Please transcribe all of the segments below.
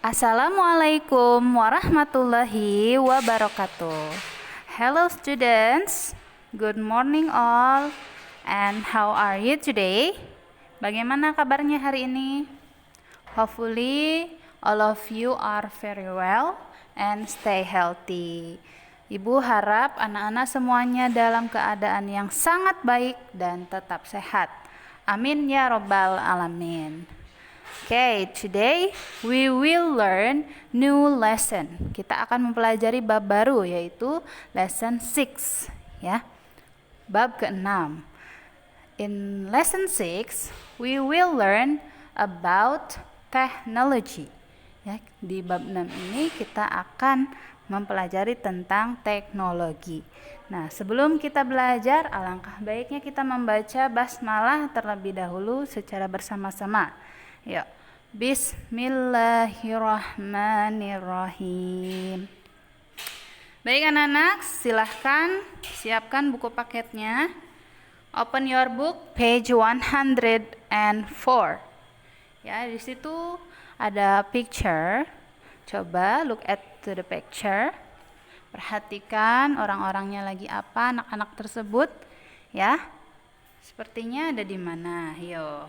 Assalamualaikum warahmatullahi wabarakatuh. Hello students, good morning all, and how are you today? Bagaimana kabarnya hari ini? Hopefully all of you are very well and stay healthy. Ibu harap anak-anak semuanya dalam keadaan yang sangat baik dan tetap sehat. Amin ya robbal alamin. Okay, today we will learn new lesson. Kita akan mempelajari bab baru yaitu lesson 6 ya. Bab ke-6. In lesson 6 we will learn about technology. Ya, di bab 6 ini kita akan mempelajari tentang teknologi. Nah, sebelum kita belajar, alangkah baiknya kita membaca basmalah terlebih dahulu secara bersama-sama. Ya, Bismillahirrahmanirrahim. Baik anak-anak, silahkan siapkan buku paketnya. Open your book, page 104. Ya, di situ ada picture. Coba look at to the picture. Perhatikan orang-orangnya lagi apa, anak-anak tersebut. Ya, sepertinya ada di mana? Yo.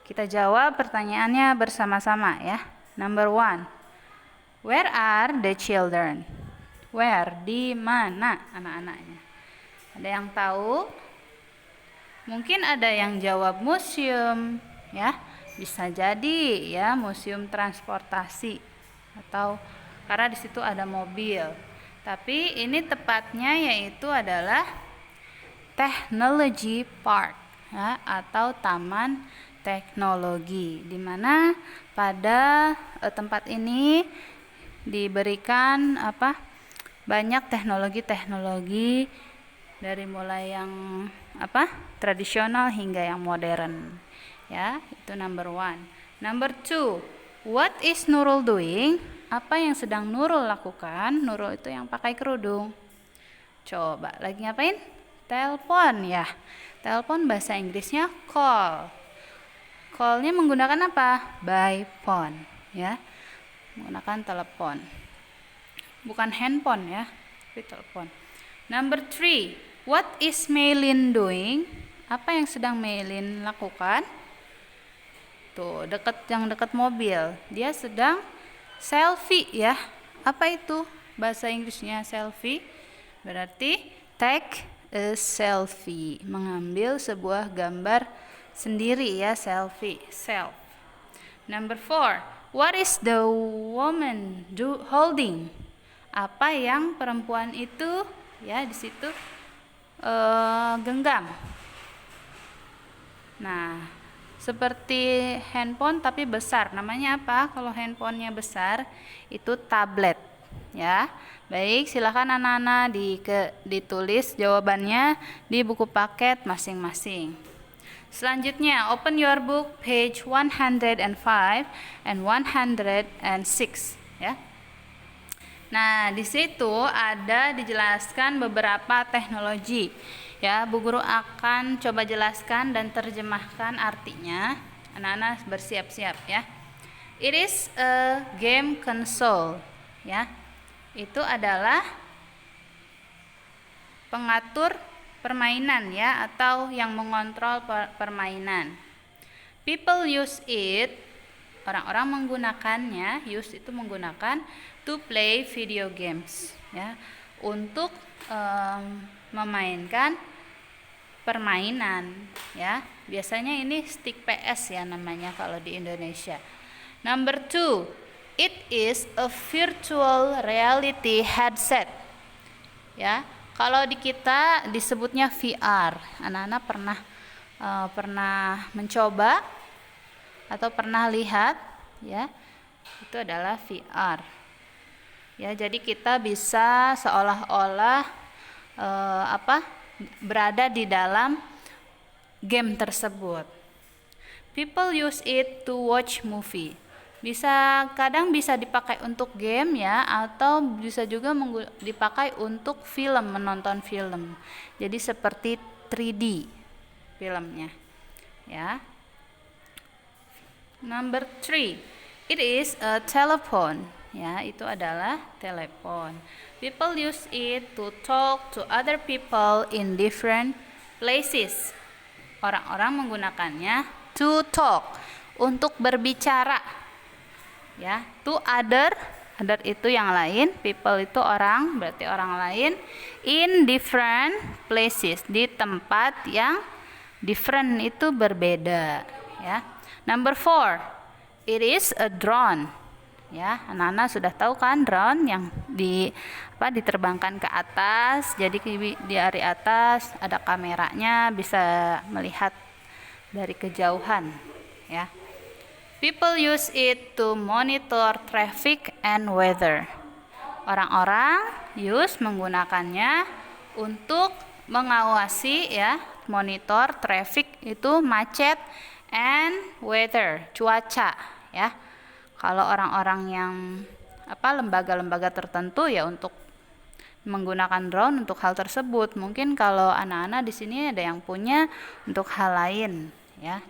Kita jawab pertanyaannya bersama-sama ya. Number 1. Where are the children? Where? Di mana anak-anaknya? Ada yang tahu? Mungkin ada yang jawab museum ya. Bisa jadi ya museum transportasi atau karena di situ ada mobil. Tapi ini tepatnya yaitu adalah Technology Park ya, atau taman teknologi, di mana pada tempat ini diberikan banyak teknologi-teknologi dari mulai yang tradisional hingga yang modern. Ya, itu number 1. Number 2, what is Nurul doing? Apa yang sedang Nurul lakukan? Nurul itu yang pakai kerudung. Coba lagi ngapain? Telepon ya. Telepon bahasa Inggrisnya call. Call-nya menggunakan apa? By phone ya. Menggunakan telepon. Bukan handphone ya, tapi telepon. Number 3, what is Maylin doing? Apa yang sedang Maylin lakukan? Tuh, yang dekat mobil. Dia sedang selfie ya. Apa itu bahasa Inggrisnya selfie? Berarti take a selfie. Mengambil sebuah gambar sendiri ya, selfie, self. Number 4, what is the woman holding? Apa yang perempuan itu ya di situ genggam. Nah, seperti handphone tapi besar. Namanya apa? Kalau handphonenya besar itu tablet ya. Baik, silakan anak-anak ditulis jawabannya di buku paket masing-masing. Selanjutnya, open your book page 105 and 106 ya. Nah, di situ ada dijelaskan beberapa teknologi. Ya, Bu Guru akan coba jelaskan dan terjemahkan artinya. Anak-anak bersiap-siap ya. It is a game console ya. Itu adalah pengatur permainan ya, atau yang mengontrol permainan. People use it, orang-orang menggunakannya, use itu menggunakan, to play video games ya, untuk memainkan permainan ya. Biasanya ini stick PS ya namanya kalau di Indonesia. Number 2, it is a virtual reality headset ya. Kalau di kita disebutnya VR. Anak-anak pernah mencoba atau pernah lihat ya. Itu adalah VR. Ya, jadi kita bisa seolah-olah berada di dalam game tersebut. People use it to watch movie. Kadang bisa dipakai untuk game ya, atau bisa juga dipakai untuk film, menonton film. Jadi seperti 3D filmnya ya. Number 3, It is a telephone. Ya, itu adalah telepon. People use it to talk to other people in different places. Orang-orang menggunakannya to talk, untuk berbicara. Ya, to other itu yang lain, people itu orang, berarti orang lain, in different places, di tempat yang different itu berbeda, ya. Number 4, it is a drone. Ya, anak-anak sudah tahu kan drone yang diterbangkan ke atas, jadi dari atas ada kameranya, bisa melihat dari kejauhan, ya. People use it to monitor traffic and weather. Orang-orang menggunakannya untuk mengawasi, ya, monitor traffic itu macet, and weather, cuaca, ya. Kalau orang-orang yang lembaga-lembaga tertentu ya untuk menggunakan drone untuk hal tersebut. Mungkin kalau anak-anak di sini ada yang punya untuk hal lain, ya.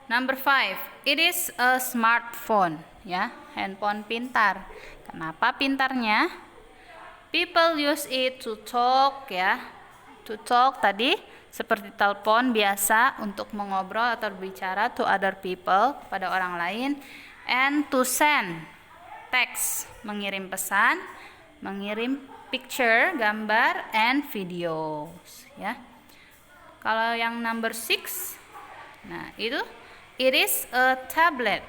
Number 5, it is a smartphone, ya, handphone pintar. Kenapa pintarnya? People use it to talk, ya. To talk tadi seperti telepon biasa untuk mengobrol atau berbicara to other people, kepada orang lain, and to send text, mengirim pesan, mengirim picture, gambar, and videos, ya. Kalau yang number 6, nah itu it is a tablet,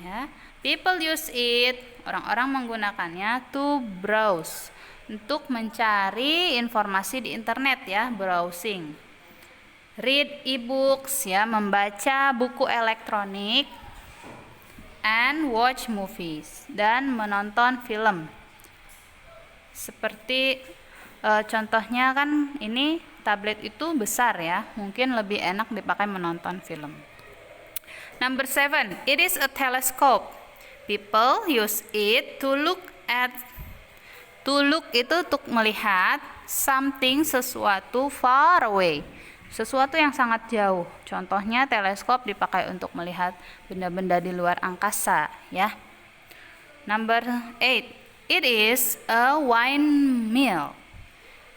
ya. People use it, orang-orang menggunakannya to browse, untuk mencari informasi di internet, ya, browsing. Read e-books, ya, membaca buku elektronik, and watch movies, dan menonton film. Seperti contohnya kan ini tablet itu besar, ya, mungkin lebih enak dipakai menonton film. Number 7, it is a telescope. People use it to look itu untuk melihat something, sesuatu far away, sesuatu yang sangat jauh. Contohnya teleskop dipakai untuk melihat benda-benda di luar angkasa, ya. Number 8, it is a windmill.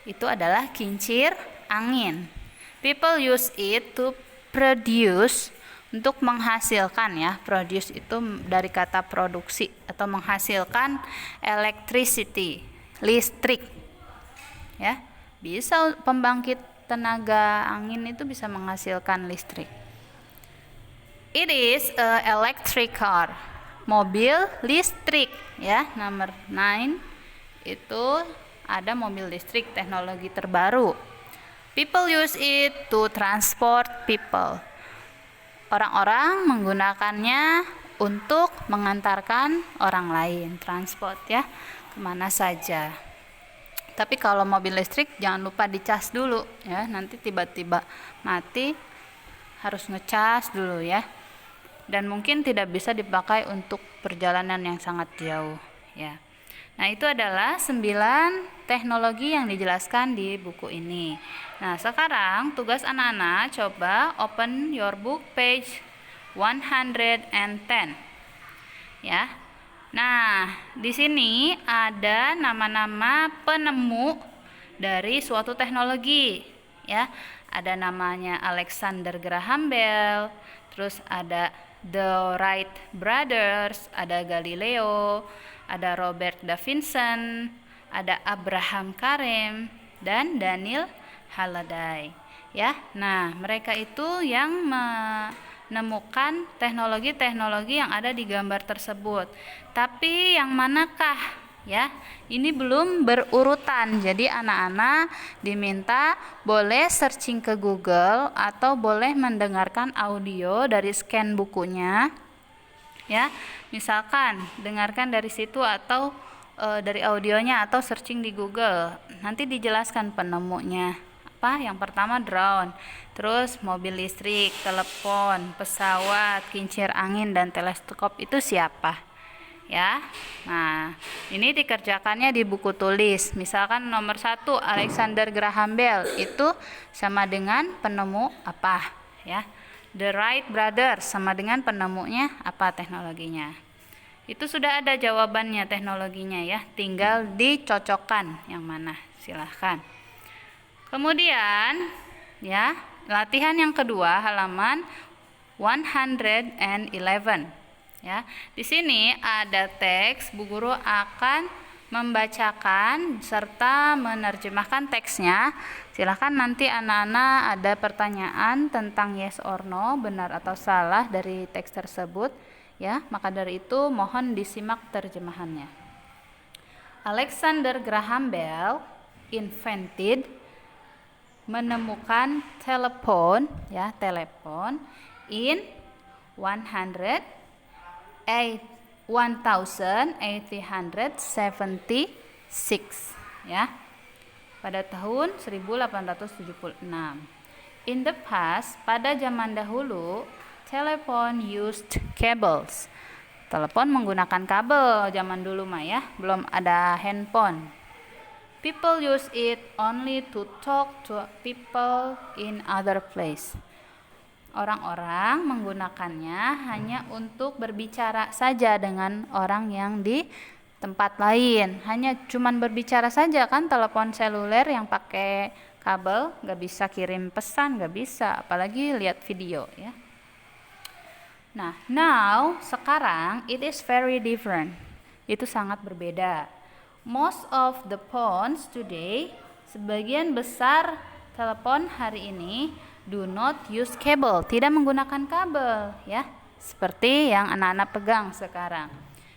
Itu adalah kincir angin. People use it to produce, untuk menghasilkan, ya. Produce itu dari kata produksi atau menghasilkan electricity, listrik, ya. Bisa pembangkit tenaga angin itu bisa menghasilkan listrik. It is a electric car, mobil listrik, ya. Number 9, itu ada mobil listrik, teknologi terbaru. People use it to transport people. Orang-orang menggunakannya untuk mengantarkan orang lain, transport, ya, kemana saja. Tapi kalau mobil listrik jangan lupa dicas dulu, ya, nanti tiba-tiba mati, harus ngecas dulu, ya. Dan mungkin tidak bisa dipakai untuk perjalanan yang sangat jauh, ya. Nah, itu adalah 9 teknologi yang dijelaskan di buku ini. Nah, sekarang tugas anak-anak coba open your book page 110. Ya. Nah, di sini ada nama-nama penemu dari suatu teknologi, ya. Ada namanya Alexander Graham Bell, terus ada The Wright Brothers, ada Galileo, ada Robert Davidson, ada Abraham Carem, dan Daniel Halliday, ya. Nah, mereka itu yang menemukan teknologi-teknologi yang ada di gambar tersebut. Tapi yang manakah, ya? Ini belum berurutan. Jadi anak-anak diminta boleh searching ke Google atau boleh mendengarkan audio dari scan bukunya, ya. Misalkan dengarkan dari situ atau dari audionya atau searching di Google. Nanti dijelaskan penemunya. Yang pertama drone, terus mobil listrik, telepon, pesawat, kincir angin, dan teleskop itu siapa, ya. Nah, ini dikerjakannya di buku tulis. Misalkan nomor 1 Alexander Graham Bell itu sama dengan penemu apa, ya. The Wright Brothers sama dengan penemunya apa teknologinya. Itu sudah ada jawabannya teknologinya ya, tinggal dicocokkan yang mana. Silahkan. Kemudian ya, latihan yang kedua halaman 111 ya. Di sini ada teks, Bu Guru akan membacakan serta menerjemahkan teksnya. Silahkan nanti anak-anak ada pertanyaan tentang yes or no, benar atau salah dari teks tersebut ya. Maka dari itu mohon disimak terjemahannya. Alexander Graham Bell invented, menemukan telepon ya, telepon in 1876 ya, pada tahun 1876. In the past, pada zaman dahulu, telephone used cables. Telepon menggunakan kabel zaman dulu mah ya, belum ada handphone. People use it only to talk to people in other place. Orang-orang menggunakannya hanya untuk berbicara saja dengan orang yang di tempat lain. Hanya cuman berbicara saja kan, telepon seluler yang pakai kabel, nggak bisa kirim pesan, nggak bisa, apalagi lihat video ya. Nah, now, sekarang, it is very different. Itu sangat berbeda. Most of the phones today, sebagian besar telepon hari ini, do not use cable, tidak menggunakan kabel ya, seperti yang anak-anak pegang sekarang.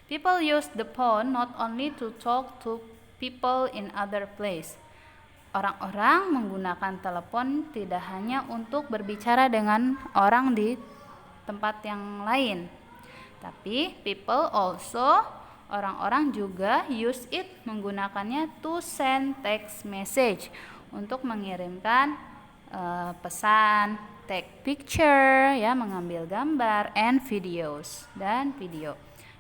People use the phone not only to talk to people in other place. Orang-orang menggunakan telepon tidak hanya untuk berbicara dengan orang di tempat yang lain, tapi people also, orang-orang juga use it, menggunakannya to send text message, untuk mengirimkan pesan, take picture ya, mengambil gambar, and videos, dan video,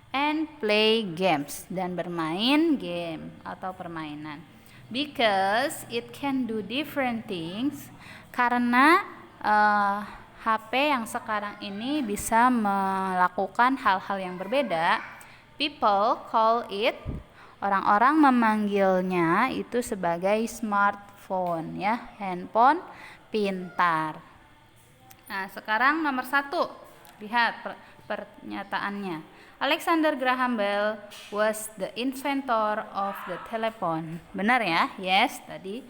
and play games, dan bermain game atau permainan. Because it can do different things, karena HP yang sekarang ini bisa melakukan hal-hal yang berbeda. People call it, orang-orang memanggilnya itu sebagai smartphone ya, handphone pintar. Nah, sekarang nomor 1, lihat pernyataannya. Alexander Graham Bell was the inventor of the telephone. Benar ya? Yes, tadi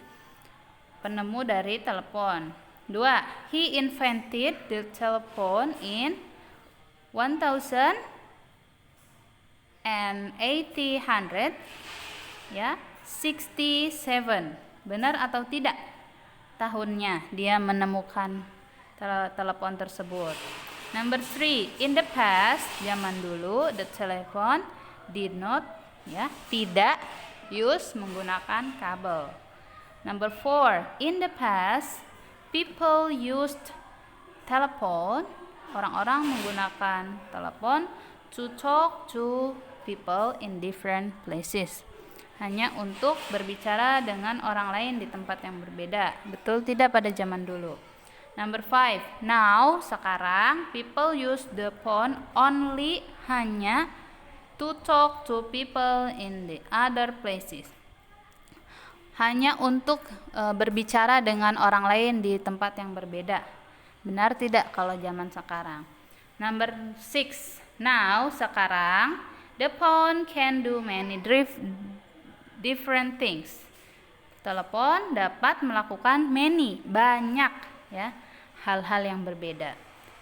penemu dari telepon. 2, he invented the telephone in 1800 ya, 67. Benar atau tidak tahunnya dia menemukan telepon tersebut? Number 3, in the past, zaman dulu, the telephone did not ya, tidak use, menggunakan kabel. Number 4, in the past, people used telephone, orang-orang menggunakan telepon to talk to people in different places, hanya untuk berbicara dengan orang lain di tempat yang berbeda. Betul tidak pada zaman dulu? Number 5, now, sekarang, people use the phone only, hanya, to talk to people in the other places, hanya untuk berbicara dengan orang lain di tempat yang berbeda. Benar tidak kalau zaman sekarang? Number 6, now, sekarang, the phone can do many different things. Telepon dapat melakukan many, banyak ya, hal-hal yang berbeda.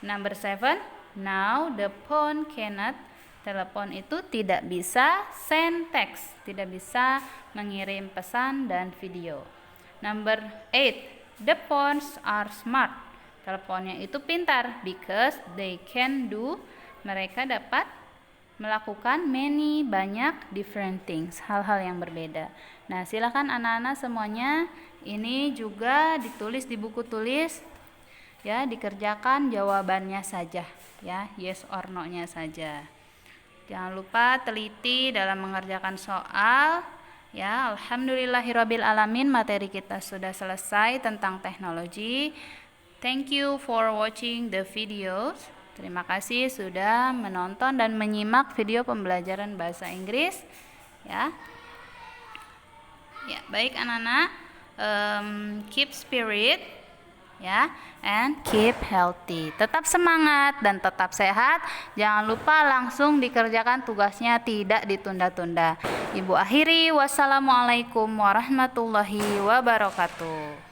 Number 7, now the phone cannot, telepon itu tidak bisa send text, tidak bisa mengirim pesan dan video. Number 8, the phones are smart, teleponnya itu pintar, because they can do, mereka dapat melakukan many, banyak, different things, hal-hal yang berbeda. Nah, silakan anak-anak semuanya, ini juga ditulis di buku tulis ya, dikerjakan jawabannya saja ya, yes or no-nya saja. Jangan lupa teliti dalam mengerjakan soal ya. Alhamdulillahirabbil alamin, materi kita sudah selesai tentang teknologi. Thank you for watching the videos. Terima kasih sudah menonton dan menyimak video pembelajaran bahasa Inggris. Ya, ya baik anak-anak. Keep spirit, ya, and keep healthy. Tetap semangat dan tetap sehat. Jangan lupa langsung dikerjakan tugasnya, tidak ditunda-tunda. Ibu akhiri, wassalamualaikum warahmatullahi wabarakatuh.